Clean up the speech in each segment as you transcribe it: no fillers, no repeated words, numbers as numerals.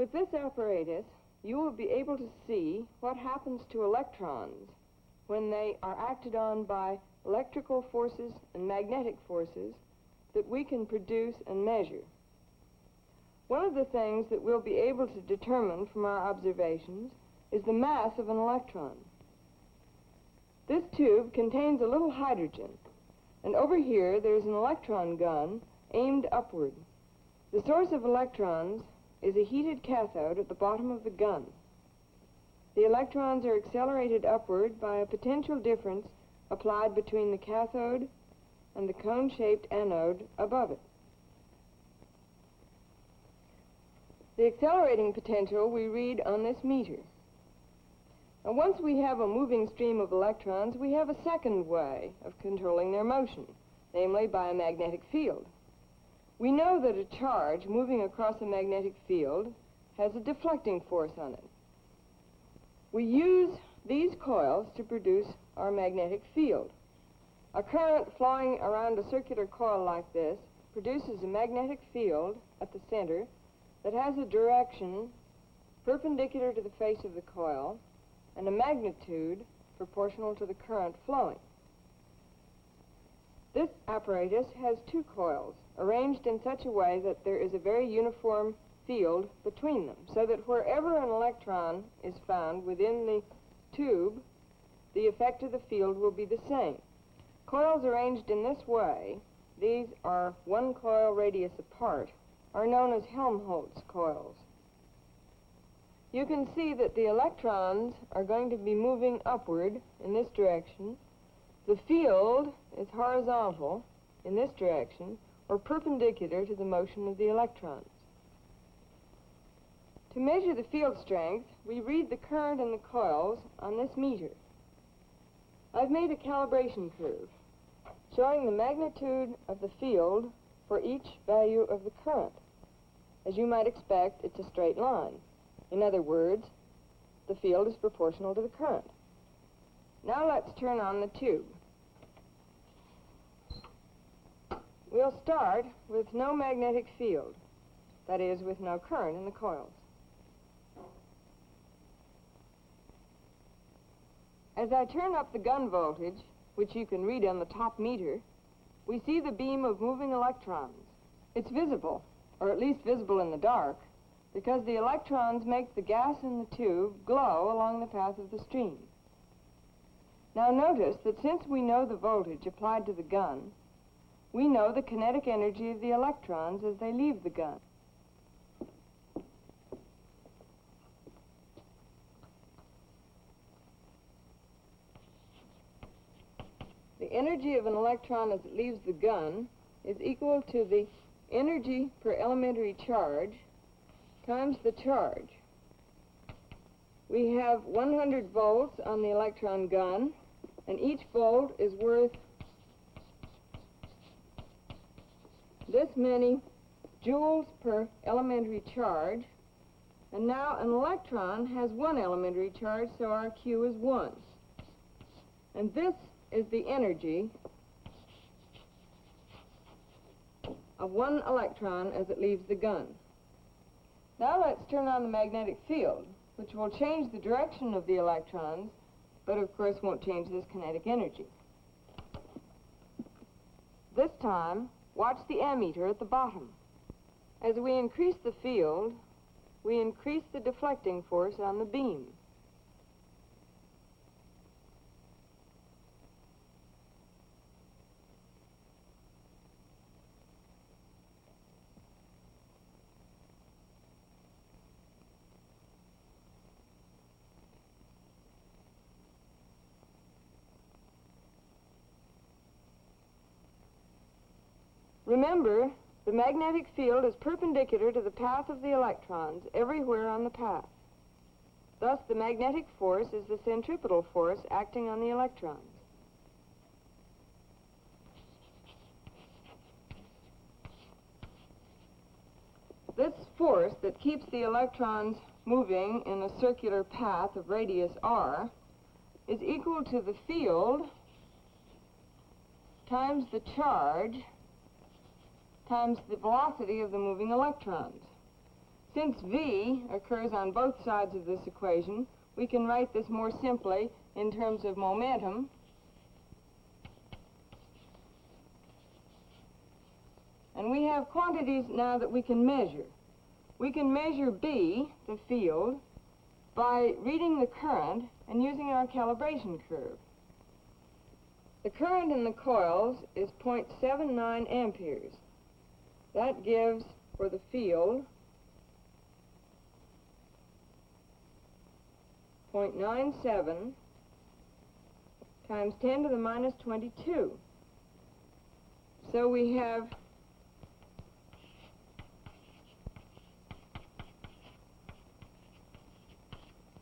With this apparatus, you will be able to see what happens to electrons when they are acted on by electrical forces and magnetic forces that we can produce and measure. One of the things that we'll be able to determine from our observations is the mass of an electron. This tube contains a little hydrogen, and over here there's an electron gun aimed upward. The source of electrons is a heated cathode at the bottom of the gun. The electrons are accelerated upward by a potential difference applied between the cathode and the cone-shaped anode above it. The accelerating potential we read on this meter. Now, once we have a moving stream of electrons, we have a second way of controlling their motion, namely by a magnetic field. We know that a charge moving across a magnetic field has a deflecting force on it. We use these coils to produce our magnetic field. A current flowing around a circular coil like this produces a magnetic field at the center that has a direction perpendicular to the face of the coil and a magnitude proportional to the current flowing. This apparatus has two coils arranged in such a way that there is a very uniform field between them, so that wherever an electron is found within the tube, the effect of the field will be the same. Coils arranged in this way, these are one coil radius apart, are known as Helmholtz coils. You can see that the electrons are going to be moving upward in this direction. The field is horizontal in this direction, or perpendicular to the motion of the electrons. To measure the field strength, we read the current in the coils on this meter. I've made a calibration curve showing the magnitude of the field for each value of the current. As you might expect, it's a straight line. In other words, the field is proportional to the current. Now let's turn on the tube. We'll start with no magnetic field, that is, with no current in the coils. As I turn up the gun voltage, which you can read on the top meter, we see the beam of moving electrons. It's visible, or at least visible in the dark, because the electrons make the gas in the tube glow along the path of the stream. Now notice that since we know the voltage applied to the gun, we know the kinetic energy of the electrons as they leave the gun. The energy of an electron as it leaves the gun is equal to the energy per elementary charge times the charge. We have 100 volts on the electron gun, and each volt is worth this many joules per elementary charge. And now an electron has one elementary charge, so our Q is 1. And this is the energy of one electron as it leaves the gun. Now let's turn on the magnetic field, which will change the direction of the electrons, but of course won't change this kinetic energy. This time, watch the ammeter at the bottom. As we increase the field, we increase the deflecting force on the beam. Remember, the magnetic field is perpendicular to the path of the electrons everywhere on the path. Thus, the magnetic force is the centripetal force acting on the electrons. This force that keeps the electrons moving in a circular path of radius r is equal to the field times the charge times the velocity of the moving electrons. Since V occurs on both sides of this equation, we can write this more simply in terms of momentum. And we have quantities now that we can measure. We can measure B, the field, by reading the current and using our calibration curve. The current in the coils is 0.79 amperes. That gives, for the field, 0.97 times 10 to the minus 22. So we have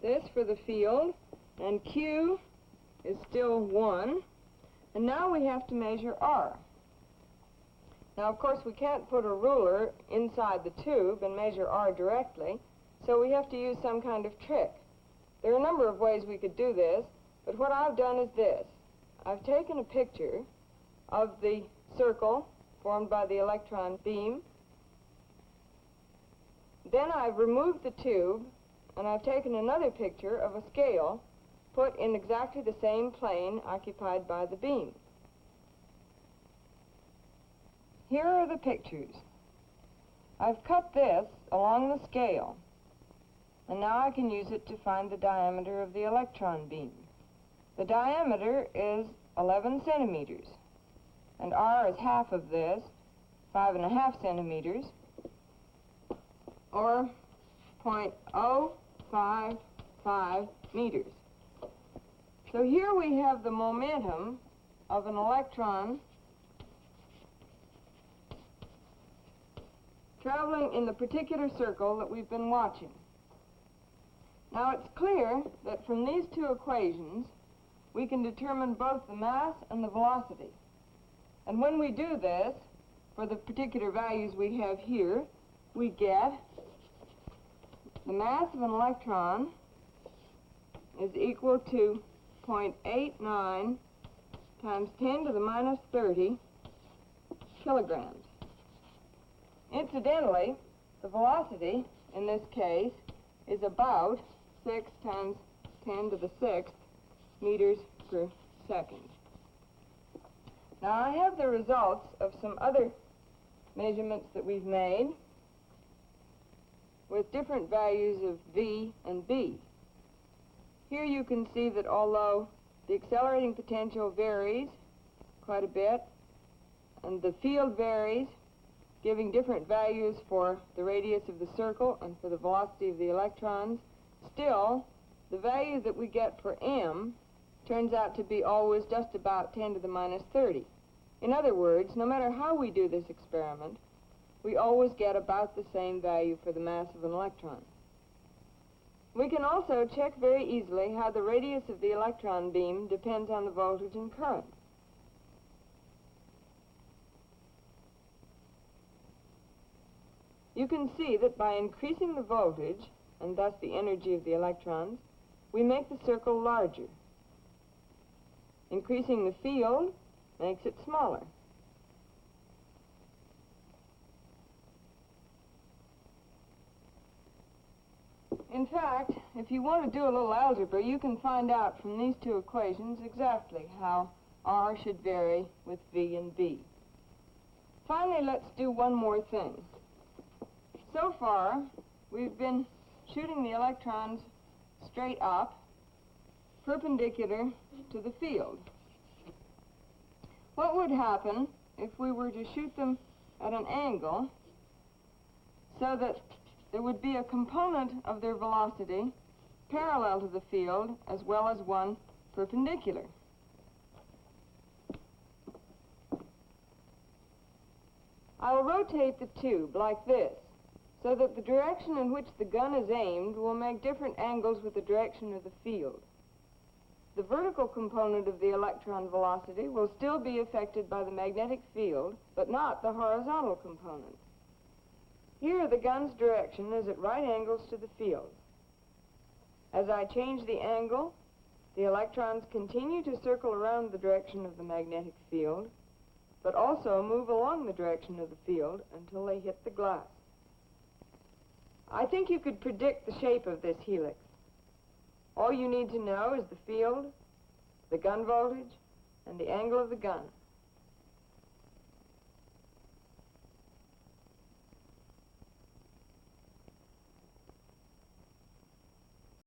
this for the field, and Q is still 1. And now we have to measure R. Now, of course, we can't put a ruler inside the tube and measure R directly, so we have to use some kind of trick. There are a number of ways we could do this, but what I've done is this. I've taken a picture of the circle formed by the electron beam. Then I've removed the tube, and I've taken another picture of a scale put in exactly the same plane occupied by the beam. Here are the pictures. I've cut this along the scale, and now I can use it to find the diameter of the electron beam. The diameter is 11 centimeters, and R is half of this, 5.5 centimeters, or 0.055 meters. So here we have the momentum of an electron traveling in the particular circle that we've been watching. Now it's clear that from these two equations we can determine both the mass and the velocity. And when we do this, for the particular values we have here, we get the mass of an electron is equal to 0.89 times 10 to the minus 30 kilograms. Incidentally, the velocity in this case is about 6 times 10 to the 6th meters per second. Now I have the results of some other measurements that we've made with different values of V and B. Here you can see that although the accelerating potential varies quite a bit, and the field varies, giving different values for the radius of the circle and for the velocity of the electrons, still, the value that we get for M turns out to be always just about 10 to the minus 30. In other words, no matter how we do this experiment, we always get about the same value for the mass of an electron. We can also check very easily how the radius of the electron beam depends on the voltage and current. You can see that by increasing the voltage, and thus the energy of the electrons, we make the circle larger. Increasing the field makes it smaller. In fact, if you want to do a little algebra, you can find out from these two equations exactly how R should vary with V and B. Finally, let's do one more thing. So far, we've been shooting the electrons straight up, perpendicular to the field. What would happen if we were to shoot them at an angle so that there would be a component of their velocity parallel to the field as well as one perpendicular? I'll rotate the tube like this, so that the direction in which the gun is aimed will make different angles with the direction of the field. The vertical component of the electron velocity will still be affected by the magnetic field, but not the horizontal component. Here, the gun's direction is at right angles to the field. As I change the angle, the electrons continue to circle around the direction of the magnetic field, but also move along the direction of the field until they hit the glass. I think you could predict the shape of this helix. All you need to know is the field, the gun voltage, and the angle of the gun.